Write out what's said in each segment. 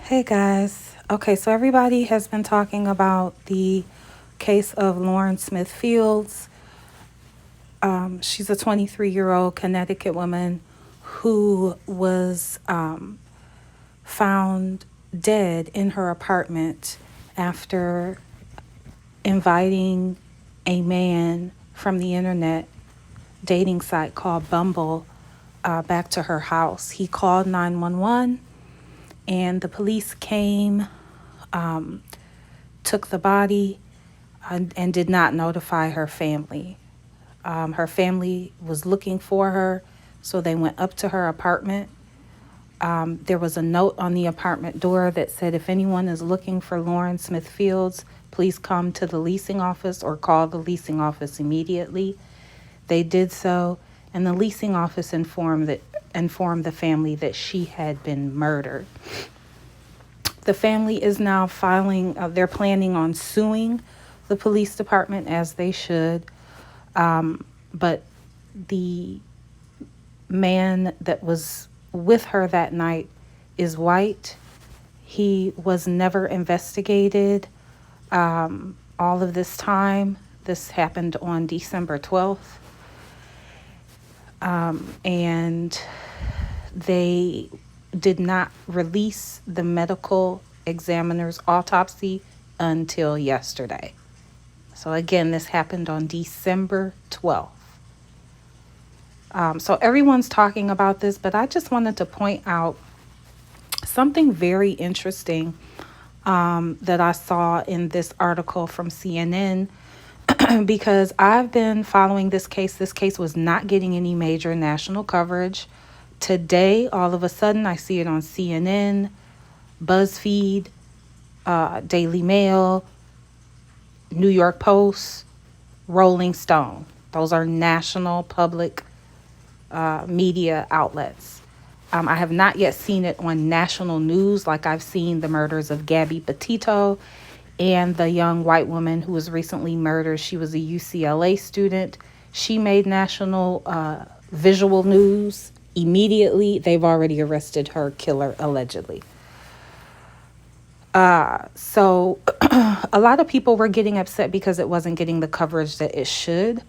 Hey guys. Okay, so everybody has been talking about the case of Lauren Smith Fields. She's a 23-year-old Connecticut woman who was found dead in her apartment after inviting a man from the internet dating site called Bumble back to her house. He called 911 and the police came, took the body, and did not notify her family. Her family was looking for her, so they went up to her apartment. There was a note on the apartment door that said, if anyone is looking for Lauren Smith Fields, please come to the leasing office or call the leasing office immediately. They did so, and the leasing office informed the family that she had been murdered. The family is now they're planning on suing the police department, as they should. But the man that was with her that night is white. He was never investigated all of this time. This happened on December 12th. And they did not release the medical examiner's autopsy until yesterday. So again, this happened on December 12th. So everyone's talking about this, but I just wanted to point out something very interesting that I saw in this article from CNN because I've been following this case. This case was not getting any major national coverage. Today, all of a sudden, I see it on CNN, BuzzFeed, Daily Mail, New York Post, Rolling Stone. Those are national public media outlets. I have not yet seen it on national news like I've seen the murders of Gabby Petito and the young white woman who was recently murdered. She was a UCLA student. She made national visual news. Immediately, they've already arrested her killer, allegedly. So a lot of people were getting upset because it wasn't getting the coverage that it should.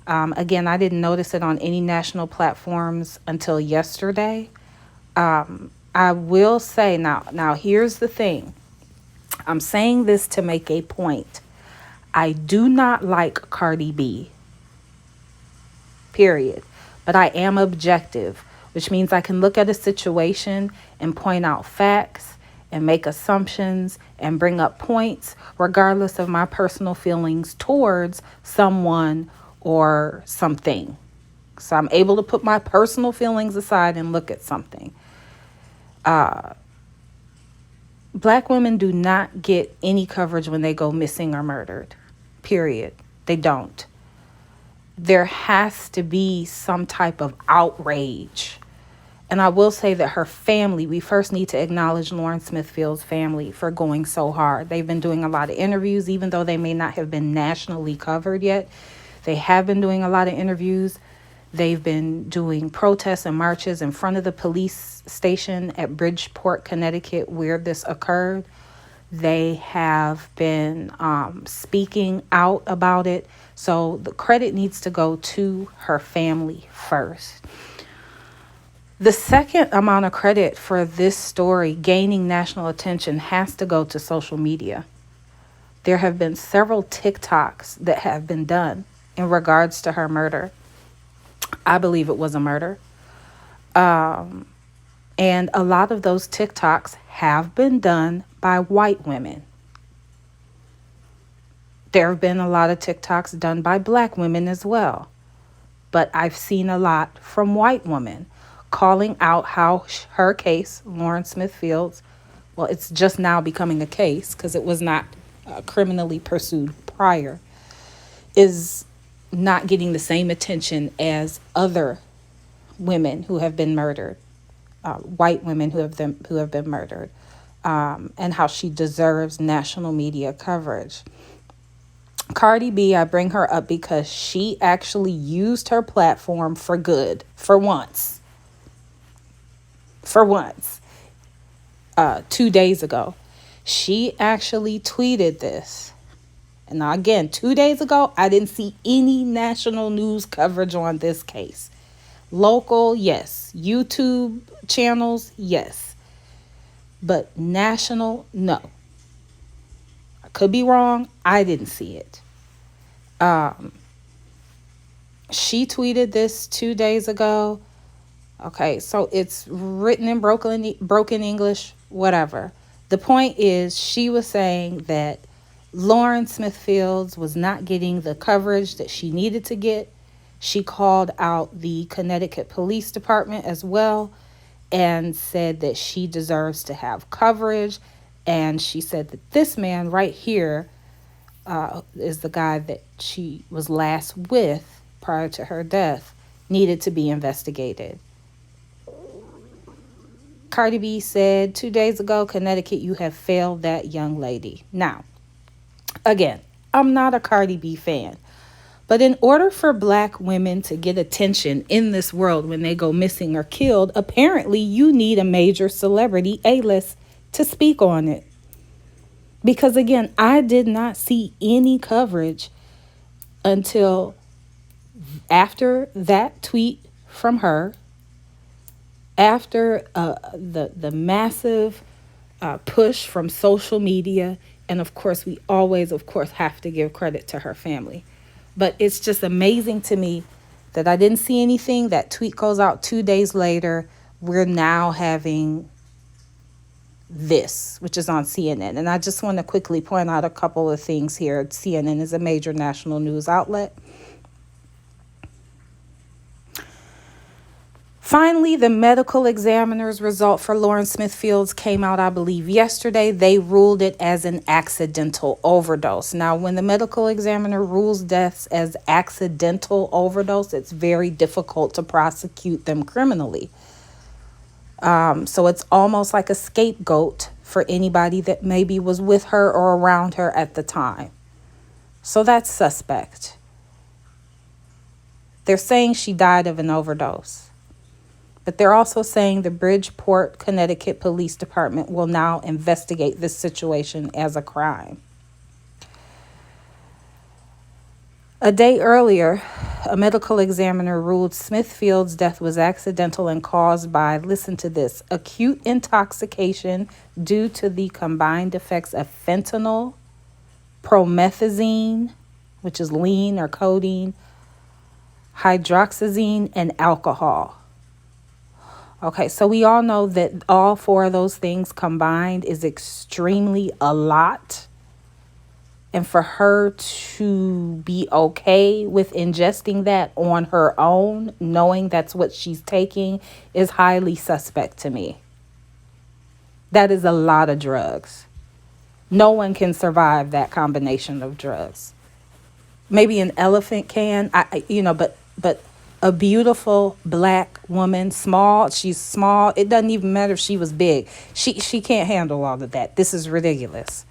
Again, I didn't notice it on any national platforms until yesterday. I will say now here's the thing. I'm saying this to make a point. I do not like Cardi B, period. But I am objective, which means I can look at a situation and point out facts and make assumptions and bring up points, regardless of my personal feelings towards someone or something. So I'm able to put my personal feelings aside and look at something. Black women do not get any coverage when they go missing or murdered, period. They don't. There has to be some type of outrage. And I will say that her family, we first need to acknowledge Lauren Smith Fields' family for going so hard. They've been doing a lot of interviews, even though they may not have been nationally covered yet. They have been doing a lot of interviews. They've been doing protests and marches in front of the police station at Bridgeport, Connecticut, where this occurred. They have been speaking out about it. So the credit needs to go to her family first. The second amount of credit for this story gaining national attention has to go to social media. There have been several TikToks that have been done in regards to her murder. I believe it was a murder. And a lot of those TikToks have been done by white women. There have been a lot of TikToks done by black women as well. But I've seen a lot from white women calling out how her case, Lauren Smith Fields, well, it's just now becoming a case because it was not criminally pursued prior, is not getting the same attention as other women who have been murdered, white women who have been murdered, and how she deserves national media coverage. Cardi B, I bring her up because she actually used her platform for good, for once. 2 days ago. She actually tweeted this. And now, again, 2 days ago, I didn't see any national news coverage on this case. Local, yes. YouTube channels, yes. But national, no. I could be wrong. I didn't see it. She tweeted this 2 days ago. Okay, so it's written in broken English, whatever. The point is, she was saying that Lauren Smith Fields was not getting the coverage that she needed to get. She called out the Connecticut Police Department as well and said that she deserves to have coverage. And she said that this man right here is the guy that she was last with prior to her death, needed to be investigated. Cardi B said 2 days ago, Connecticut, you have failed that young lady. Now, again, I'm not a Cardi B fan, but in order for black women to get attention in this world when they go missing or killed, apparently you need a major celebrity, A-list, to speak on it. Because again, I did not see any coverage until after that tweet from her, after the massive push from social media. And of course, we always, of course, have to give credit to her family. But it's just amazing to me that I didn't see anything. That tweet goes out 2 days later. We're now having this, which is on CNN. And I just want to quickly point out a couple of things here. CNN is a major national news outlet. Finally, the medical examiner's result for Lauren Smith Fields came out, I believe, yesterday. They ruled it as an accidental overdose. Now, when the medical examiner rules deaths as accidental overdose, it's very difficult to prosecute them criminally. So it's almost like a scapegoat for anybody that maybe was with her or around her at the time. So that's suspect. They're saying she died of an overdose. But they're also saying the Bridgeport, Connecticut Police Department will now investigate this situation as a crime. A day earlier, a medical examiner ruled Smith Fields' death was accidental and caused by, listen to this, acute intoxication due to the combined effects of fentanyl, promethazine, which is lean or codeine, hydroxyzine, and alcohol. Okay, so we all know that all four of those things combined is extremely a lot. And for her to be okay with ingesting that on her own, knowing that's what she's taking, is highly suspect to me. That is a lot of drugs. No one can survive that combination of drugs. Maybe an elephant can, but a beautiful black woman, she's small. It doesn't even matter if she was big. She can't handle all of that. This is ridiculous.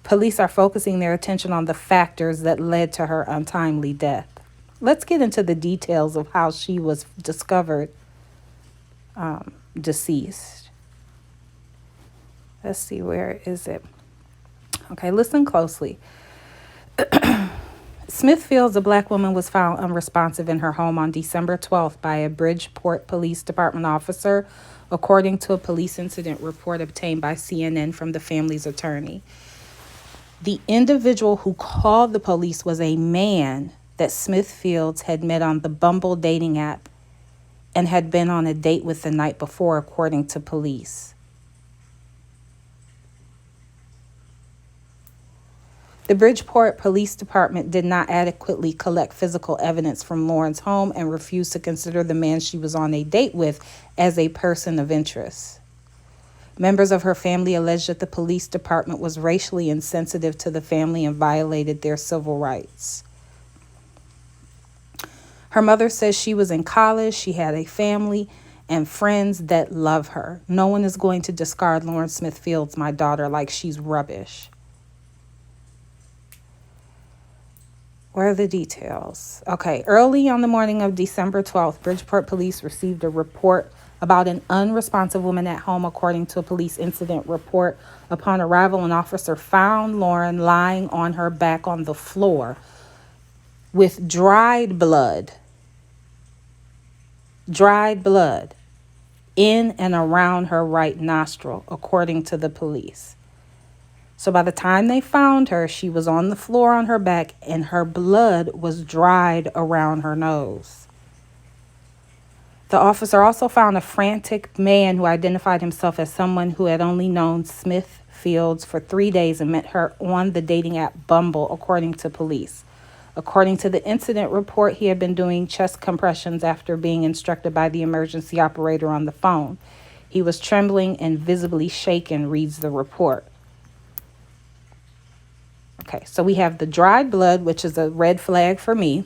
Police are focusing their attention on the factors that led to her untimely death. Let's get into the details of how she was discovered deceased. Let's see, where is it? Okay, listen closely. Smith Fields, a black woman, was found unresponsive in her home on December 12th by a Bridgeport Police Department officer, according to a police incident report obtained by CNN from the family's attorney. The individual who called the police was a man that Smith Fields had met on the Bumble dating app and had been on a date with the night before, according to police. The Bridgeport Police Department did not adequately collect physical evidence from Lauren's home and refused to consider the man she was on a date with as a person of interest. Members of her family alleged that the police department was racially insensitive to the family and violated their civil rights. Her mother says she was in college, she had a family and friends that love her. No one is going to discard Lauren Smith Fields, my daughter, like she's rubbish. Where are the details? Okay, early on the morning of December 12th, Bridgeport police received a report about an unresponsive woman at home, according to a police incident report. Upon arrival, an officer found Lauren lying on her back on the floor with dried blood in and around her right nostril, according to the police. So by the time they found her, she was on the floor on her back and her blood was dried around her nose. The officer also found a frantic man who identified himself as someone who had only known Smith Fields for 3 days and met her on the dating app Bumble, according to police. According to the incident report, he had been doing chest compressions after being instructed by the emergency operator on the phone. He was trembling and visibly shaken, reads the report. Okay, so we have the dried blood, which is a red flag for me.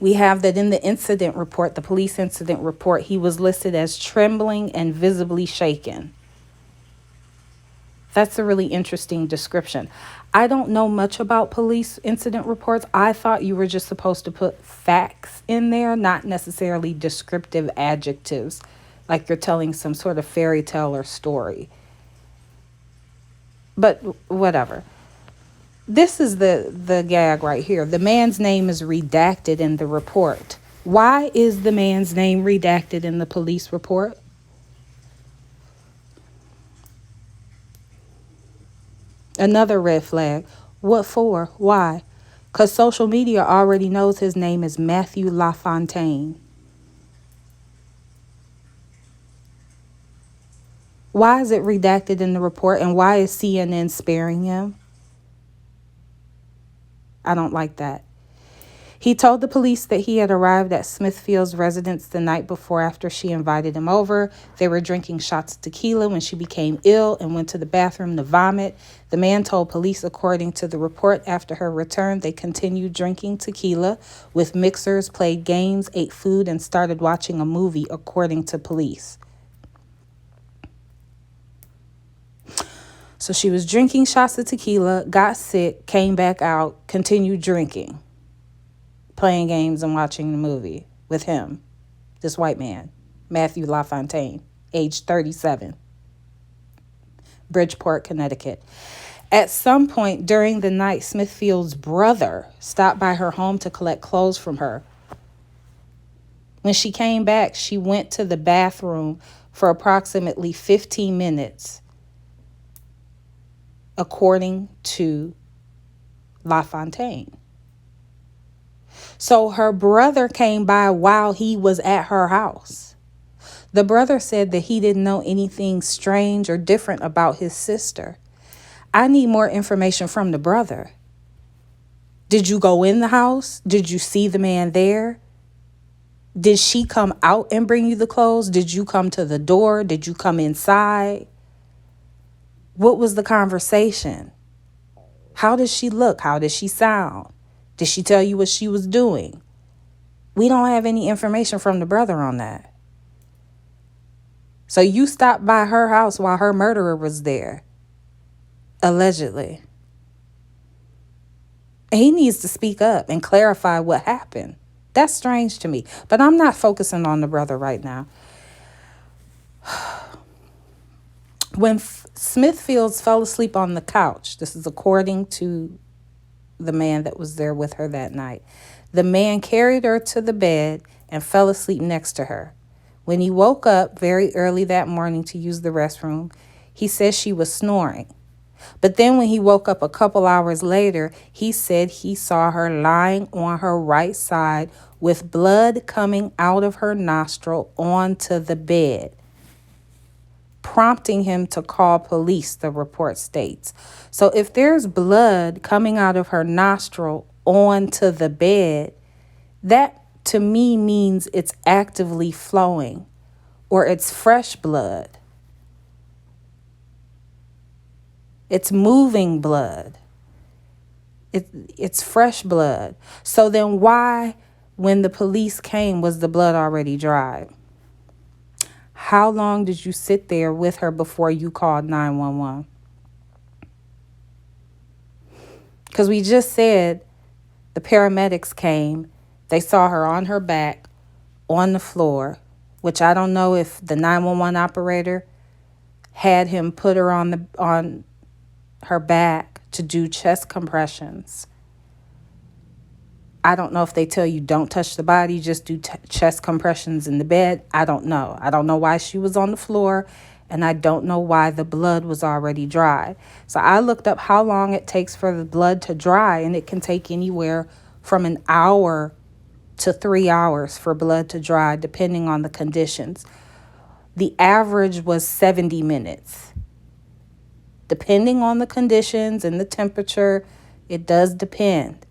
We have that in the incident report, the police incident report, he was listed as trembling and visibly shaken. That's a really interesting description. I don't know much about police incident reports. I thought you were just supposed to put facts in there, not necessarily descriptive adjectives, like you're telling some sort of fairy tale or story. But whatever. This is the gag right here. The man's name is redacted in the report. Why is the man's name redacted in the police report? Another red flag. What for? Why? Because social media already knows his name is Matthew LaFontaine. Why is it redacted in the report, and why is CNN sparing him? I don't like that. He told the police that he had arrived at Smithfield's residence the night before after she invited him over. They were drinking shots of tequila when she became ill and went to the bathroom to vomit. The man told police, according to the report, after her return, they continued drinking tequila with mixers, played games, ate food, and started watching a movie, according to police. So she was drinking shots of tequila, got sick, came back out, continued drinking, playing games and watching the movie with him, this white man, Matthew LaFontaine, age 37, Bridgeport, Connecticut. At some point during the night, Smithfield's brother stopped by her home to collect clothes from her. When she came back, she went to the bathroom for approximately 15 minutes, according to LaFontaine. So her brother came by while he was at her house. The brother said that he didn't know anything strange or different about his sister. I need more information from the brother. Did you go in the house? Did you see the man there? Did she come out and bring you the clothes? Did you come to the door? Did you come inside? What was the conversation? How did she look? How did she sound? Did she tell you what she was doing? We don't have any information from the brother on that. So you stopped by her house while her murderer was there, allegedly. And he needs to speak up and clarify what happened. That's strange to me. But I'm not focusing on the brother right now. When Smithfields fell asleep on the couch, this is according to the man that was there with her that night, the man carried her to the bed and fell asleep next to her. When he woke up very early that morning to use the restroom, he said she was snoring. But then when he woke up a couple hours later, he said he saw her lying on her right side with blood coming out of her nostril onto the bed, prompting him to call police, the report states. So if there's blood coming out of her nostril onto the bed, that to me means it's actively flowing or it's fresh blood. It's moving blood. It's fresh blood. So then why, when the police came, was the blood already dried? How long did you sit there with her before you called 911? Because we just said the paramedics came. They saw her on her back, on the floor, which I don't know if the 911 operator had him put her on her back to do chest compressions. I don't know if they tell you don't touch the body, just do chest compressions in the bed. I don't know. I don't know why she was on the floor, and I don't know why the blood was already dry. So I looked up how long it takes for the blood to dry, and it can take anywhere from an hour to 3 hours for blood to dry, depending on the conditions. The average was 70 minutes. Depending on the conditions and the temperature, it does depend.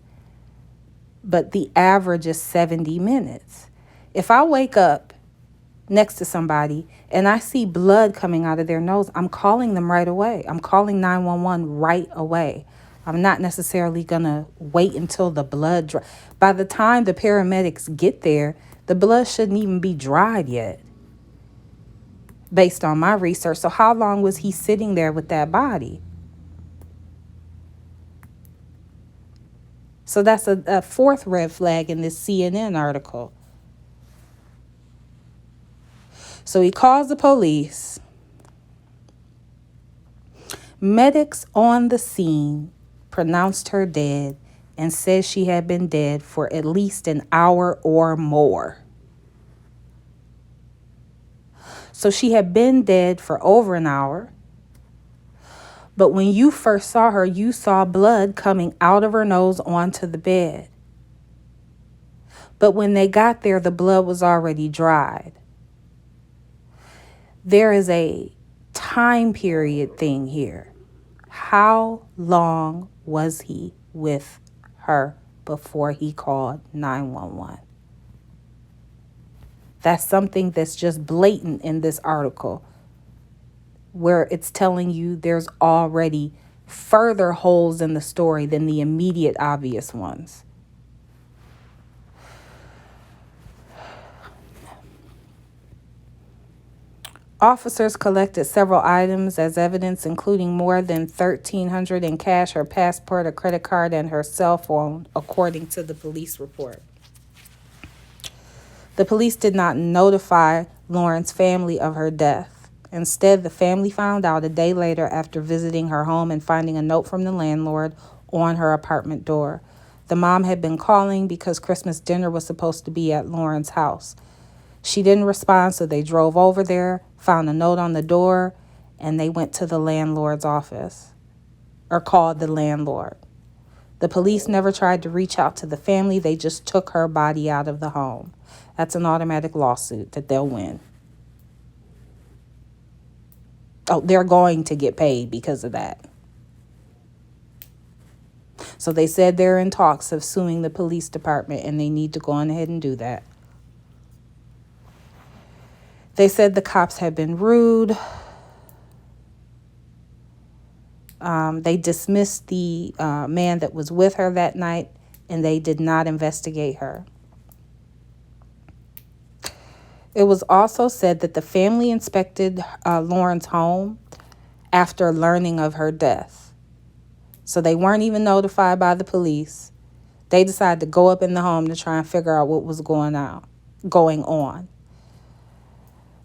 But the average is 70 minutes. If I wake up next to somebody and I see blood coming out of their nose, I'm calling them right away. I'm calling 911 right away. I'm not necessarily going to wait until the blood dry. By the time the paramedics get there, the blood shouldn't even be dried yet, based on my research. So how long was he sitting there with that body? So that's a fourth red flag in this CNN article. So he calls the police. Medics on the scene pronounced her dead and said she had been dead for at least an hour or more. So she had been dead for over an hour. But when you first saw her, you saw blood coming out of her nose onto the bed. But when they got there, the blood was already dried. There is a time period thing here. How long was he with her before he called 911? That's something that's just blatant in this article, where it's telling you there's already further holes in the story than the immediate obvious ones. Officers collected several items as evidence, including more than $1,300 in cash, her passport, a credit card, and her cell phone, according to the police report. The police did not notify Lauren's family of her death. Instead, the family found out a day later after visiting her home and finding a note from the landlord on her apartment door. The mom had been calling because Christmas dinner was supposed to be at Lauren's house. She didn't respond, so they drove over there, found a note on the door, and they went to the landlord's office, or called the landlord. The police never tried to reach out to the family. They just took her body out of the home. That's an automatic lawsuit that they'll win. Oh, they're going to get paid because of that. So they said they're in talks of suing the police department, and they need to go on ahead and do that. They said the cops had been rude. They dismissed the man that was with her that night, and they did not investigate her. It was also said that the family inspected Lauren's home after learning of her death. So they weren't even notified by the police. They decided to go up in the home to try and figure out what was going on.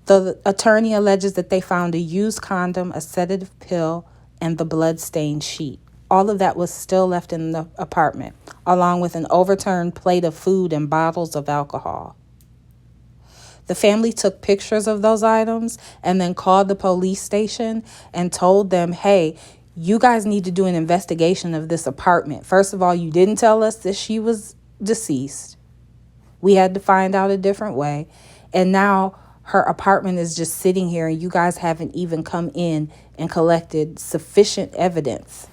The attorney alleges that they found a used condom, a sedative pill, and the blood-stained sheet. All of that was still left in the apartment, along with an overturned plate of food and bottles of alcohol. The family took pictures of those items and then called the police station and told them, hey, you guys need to do an investigation of this apartment. First of all, you didn't tell us that she was deceased. We had to find out a different way. And now her apartment is just sitting here, and you guys haven't even come in and collected sufficient evidence.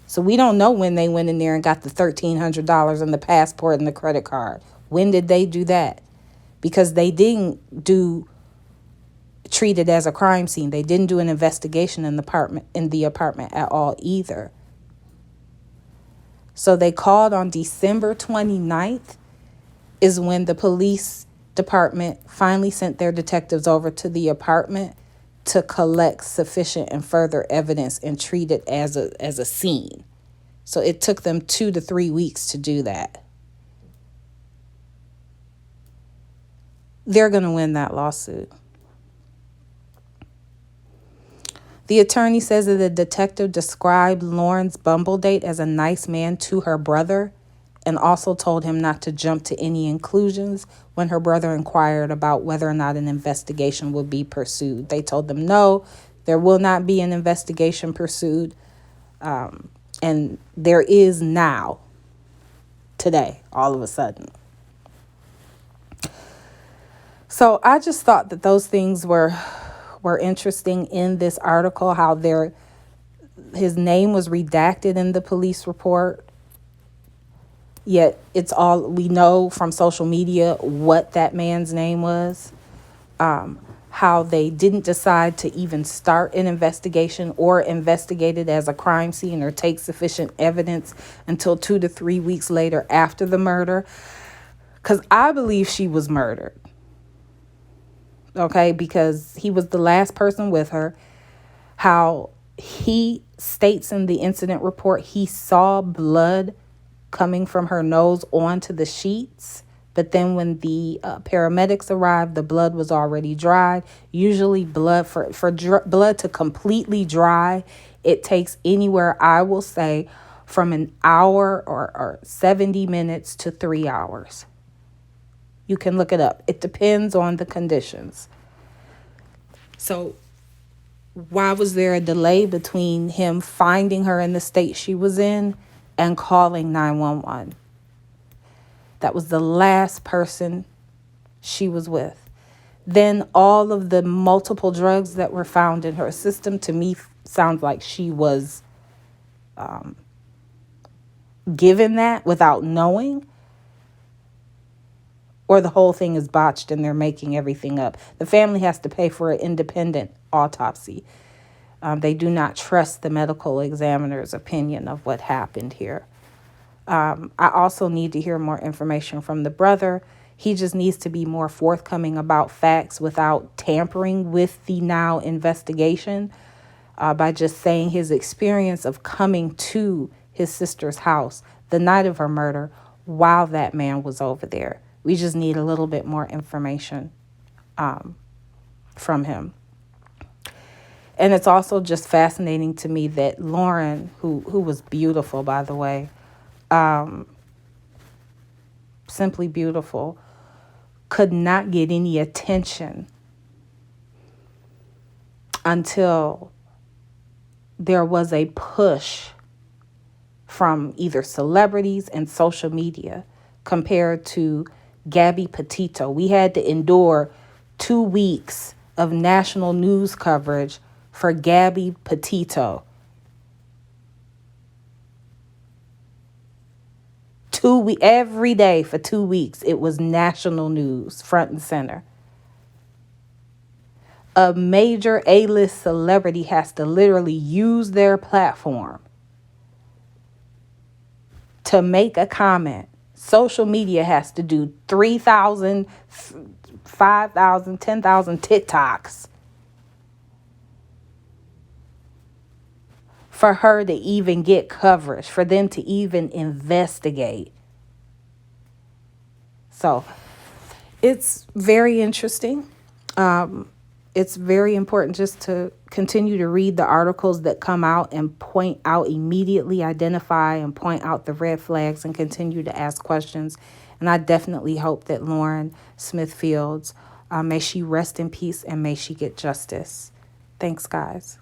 So we don't know when they went in there and got the $1,300 and the passport and the credit card. When did they do that? Because they didn't treat it as a crime scene. They didn't do an investigation in the apartment at all either. So they called on December 29th is when the police department finally sent their detectives over to the apartment to collect sufficient and further evidence and treat it as a scene. So it took them 2 to 3 weeks to do that. they're going to win that lawsuit. The attorney says that the detective described Lauren's Bumble date as a nice man to her brother and also told him not to jump to any conclusions when her brother inquired about whether or not an investigation would be pursued. They told them no, there will not be an investigation pursued. And there is now, today, all of a sudden. So I just thought that those things were interesting in this article, how his name was redacted in the police report. Yet it's all we know from social media what that man's name was. How they didn't decide to even start an investigation or investigate it as a crime scene or take sufficient evidence until 2 to 3 weeks later after the murder. Because I believe she was murdered. Okay, because he was the last person with her. How he states in the incident report he saw blood coming from her nose onto the sheets. But then when the paramedics arrived, the blood was already dried. Usually blood, blood to completely dry, it takes anywhere, I will say, from an hour or 70 minutes to 3 hours. You can look it up. It depends on the conditions. So why was there a delay between him finding her in the state she was in and calling 911? That was the last person she was with. Then all of the multiple drugs that were found in her system, to me, sounds like she was given that without knowing. Or the whole thing is botched and they're making everything up. The family has to pay for an independent autopsy. They do not trust the medical examiner's opinion of what happened here. I also need to hear more information from the brother. He just needs to be more forthcoming about facts without tampering with the now investigation by just saying his experience of coming to his sister's house the night of her murder while that man was over there. We just need a little bit more information from him. And it's also just fascinating to me that Lauren, who was beautiful, by the way, simply beautiful, could not get any attention until there was a push from either celebrities and social media compared to Gabby Petito. We had to endure 2 weeks of national news coverage for Gabby Petito. Every day for 2 weeks, it was national news, front and center. A major A-list celebrity has to literally use their platform to make a comment. Social media has to do 3,000, 5,000, 10,000 TikToks for her to even get coverage, for them to even investigate. So it's very interesting. It's very important just to continue to read the articles that come out and point out immediately, identify and point out the red flags and continue to ask questions. And I definitely hope that Lauren Smith Fields, may she rest in peace and may she get justice. Thanks, guys.